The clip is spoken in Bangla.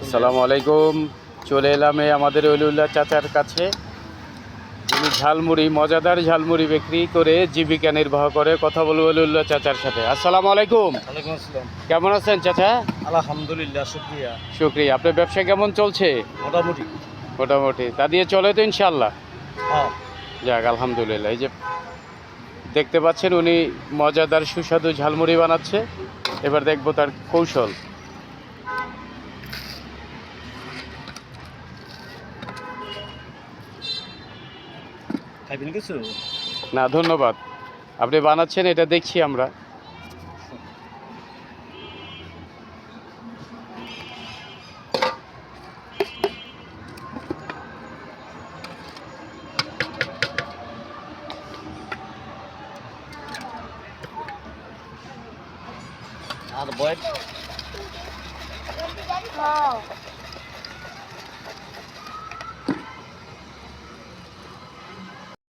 আসসালামু আলাইকুম। চলে এলাম আমাদের ওলিউল্লাহ চাচার কাছে। তিনি ঝালমুড়ি, মজাদার ঝালমুড়ি বিক্রি করে জীবিকা নির্বাহ করে। কথা বলবো ওলিউল্লাহ চাচার সাথে। আসসালামু আলাইকুম। ওয়ালাইকুম আসসালাম। কেমন আছেন চাচা? আলহামদুলিল্লাহ, শুকরিয়া। শুক্রিয়া। আপনার ব্যবসা কেমন চলছে? মোটামুটি। মোটামুটি। তা দিয়ে চলে তো ইনশাল্লাহ? হ্যাঁ। যাক আলহামদুলিল্লাহ। এই যে দেখতে পাচ্ছেন উনি মজাদার সুস্বাদু ঝালমুড়ি বানাচ্ছে। এবার দেখবো তার কৌশল। খাইবেন কিছু? না ধন্যবাদ, আপনি বানাচ্ছেন এটা দেখছি আমরা। আর বয়েড?